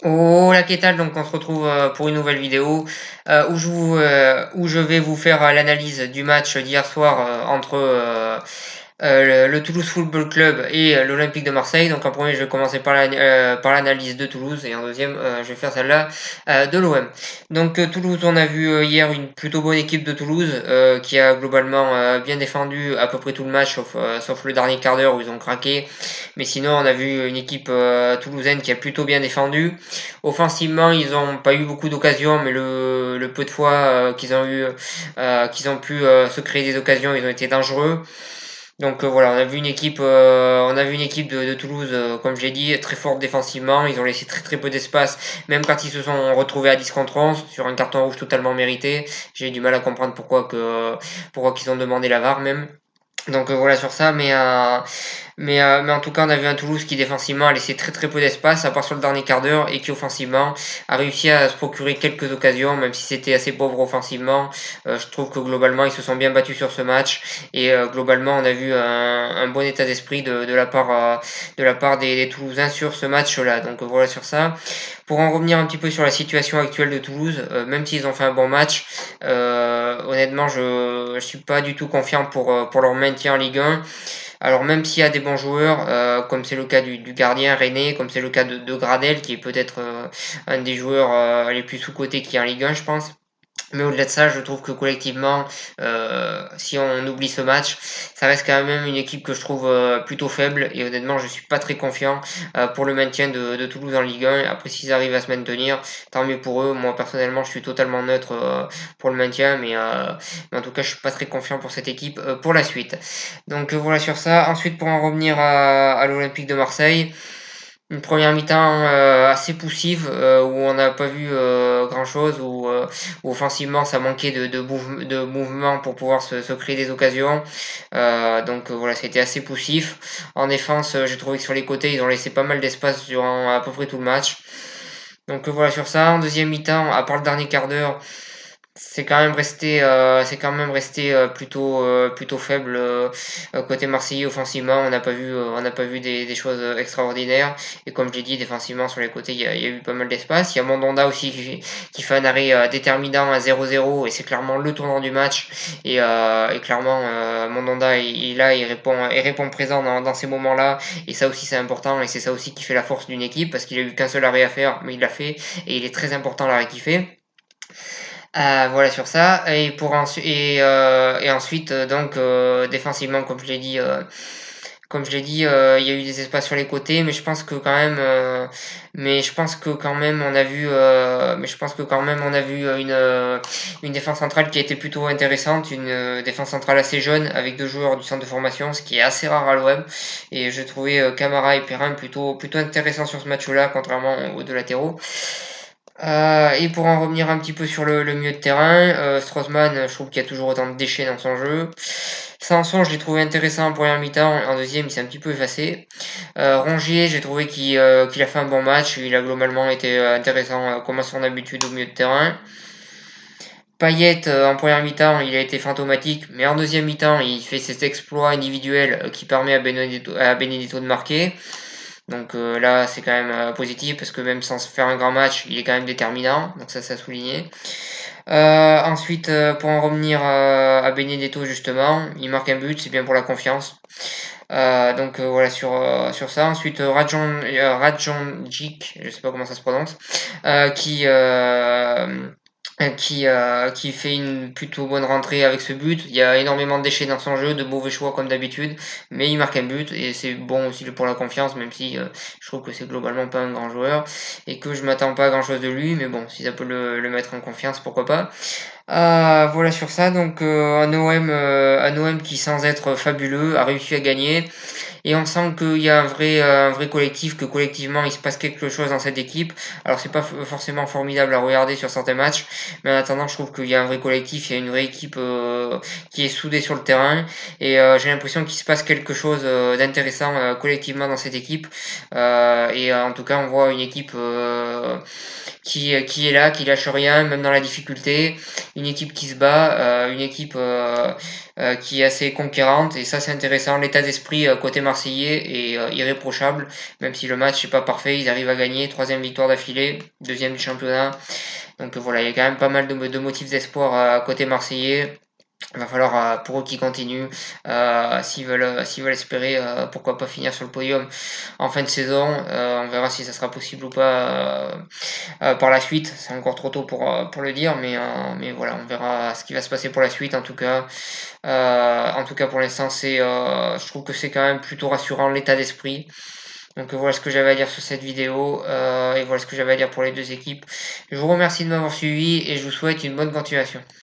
Oh la qu'est-ce donc on se retrouve pour une nouvelle vidéo où je vais vous faire l'analyse du match d'hier soir entre le Toulouse Football Club et l'Olympique de Marseille. Donc en premier je vais commencer par l'analyse de Toulouse et en deuxième je vais faire celle-là de l'OM. Donc Toulouse, on a vu hier une plutôt bonne équipe de Toulouse qui a globalement bien défendu à peu près tout le match sauf le dernier quart d'heure où ils ont craqué. Mais sinon on a vu une équipe toulousaine qui a plutôt bien défendu. Offensivement, ils n'ont pas eu beaucoup d'occasions, mais le peu de fois qu'ils ont pu se créer des occasions, ils ont été dangereux. Donc voilà, on a vu une équipe de Toulouse, comme je l'ai dit, très forte défensivement. Ils ont laissé très très peu d'espace, même quand ils se sont retrouvés à 10 contre 11 sur un carton rouge totalement mérité. J'ai du mal à comprendre pourquoi qu'ils ont demandé la VAR même. Donc voilà sur ça, mais en tout cas, on a vu un Toulouse qui défensivement a laissé très très peu d'espace, à part sur le dernier quart d'heure, et qui offensivement a réussi à se procurer quelques occasions, même si c'était assez pauvre offensivement. Je trouve que globalement, ils se sont bien battus sur ce match, et globalement, on a vu un bon état d'esprit de la part des Toulousains sur ce match-là. Donc voilà sur ça. Pour en revenir un petit peu sur la situation actuelle de Toulouse, même s'ils ont fait un bon match, honnêtement, je suis pas du tout confiant pour leur maintien en Ligue 1. Alors même s'il y a des bons joueurs, comme c'est le cas du gardien René, comme c'est le cas de Gradel, qui est peut-être un des joueurs les plus sous-cotés qui est en Ligue 1, je pense. Mais au-delà de ça, je trouve que collectivement, si on oublie ce match, ça reste quand même une équipe que je trouve plutôt faible. Et honnêtement, je suis pas très confiant pour le maintien de Toulouse en Ligue 1. Après, s'ils arrivent à se maintenir, tant mieux pour eux. Moi, personnellement, je suis totalement neutre pour le maintien. Mais en tout cas, je suis pas très confiant pour cette équipe pour la suite. Donc voilà sur ça. Ensuite, pour en revenir à l'Olympique de Marseille. Une première mi-temps assez poussive où on n'a pas vu grand-chose, où offensivement ça manquait de mouvement pour pouvoir se créer des occasions. Donc voilà, c'était assez poussif. En défense, j'ai trouvé que sur les côtés, ils ont laissé pas mal d'espace durant à peu près tout le match. Donc voilà sur ça. En deuxième mi-temps, à part le dernier quart d'heure, c'est quand même resté plutôt faible côté Marseillais offensivement. On n'a pas vu des choses extraordinaires. Et comme je l'ai dit, défensivement sur les côtés, il y a eu pas mal d'espace. Il y a Mandanda aussi qui fait un arrêt déterminant à 0-0 et c'est clairement le tournant du match. Et clairement, Mandanda il répond présent dans ces moments-là. Et ça aussi c'est important et c'est ça aussi qui fait la force d'une équipe parce qu'il a eu qu'un seul arrêt à faire, mais il l'a fait et il est très important l'arrêt qu'il fait. Voilà sur ça. Et ensuite, donc défensivement, comme je l'ai dit, il y a eu des espaces sur les côtés, mais je pense que quand même on a vu une défense centrale qui a été plutôt intéressante, une défense centrale assez jeune avec deux joueurs du centre de formation, ce qui est assez rare à l'OM. Et je trouvais Camara et Perrin plutôt intéressants sur ce match-là, contrairement aux deux latéraux. Et pour en revenir un petit peu sur le milieu de terrain, Strootman, je trouve qu'il y a toujours autant de déchets dans son jeu. Sanson, je l'ai trouvé intéressant en première mi-temps, en deuxième, il s'est un petit peu effacé. Rongier, j'ai trouvé qu'il a fait un bon match, il a globalement été intéressant comme à son habitude au milieu de terrain. Payet, en première mi-temps, il a été fantomatique, mais en deuxième mi-temps, il fait cet exploit individuel qui permet à Benedetto de marquer. Donc là, c'est quand même positif parce que même sans faire un grand match, il est quand même déterminant. Donc ça a souligné. Ensuite, pour en revenir à Benedetto justement, il marque un but, c'est bien pour la confiance. Donc voilà sur ça. Ensuite, Radjonjic, je sais pas comment ça se prononce, qui qui fait une plutôt bonne rentrée avec ce but. Il y a énormément de déchets dans son jeu, de mauvais choix comme d'habitude, mais il marque un but et c'est bon aussi pour la confiance, même si je trouve que c'est globalement pas un grand joueur et que je m'attends pas à grand chose de lui, mais bon, si ça peut le mettre en confiance, pourquoi pas. Voilà sur ça, donc un OM qui sans être fabuleux a réussi à gagner. Et on sent qu'il y a un vrai collectif, que collectivement il se passe quelque chose dans cette équipe. Alors c'est pas forcément formidable à regarder sur certains matchs, mais en attendant je trouve qu'il y a un vrai collectif, il y a une vraie équipe qui est soudée sur le terrain. Et j'ai l'impression qu'il se passe quelque chose d'intéressant collectivement dans cette équipe. En tout cas on voit une équipe qui est là, qui lâche rien, même dans la difficulté. Une équipe qui se bat, une équipe qui est assez conquérante. Et ça, c'est intéressant. L'état d'esprit côté marseillais est irréprochable. Même si le match n'est pas parfait, ils arrivent à gagner. Troisième victoire d'affilée, deuxième du championnat. Donc voilà, il y a quand même pas mal de motifs d'espoir côté marseillais. Il va falloir pour eux qu'ils continuent s'ils veulent espérer pourquoi pas finir sur le podium en fin de saison. On verra si ça sera possible ou pas par la suite. C'est encore trop tôt pour le dire, mais voilà, on verra ce qui va se passer pour la suite. En tout cas pour l'instant, je trouve que c'est quand même plutôt rassurant l'état d'esprit. Donc voilà ce que j'avais à dire sur cette vidéo et voilà ce que j'avais à dire pour les deux équipes. Je vous remercie de m'avoir suivi et je vous souhaite une bonne continuation.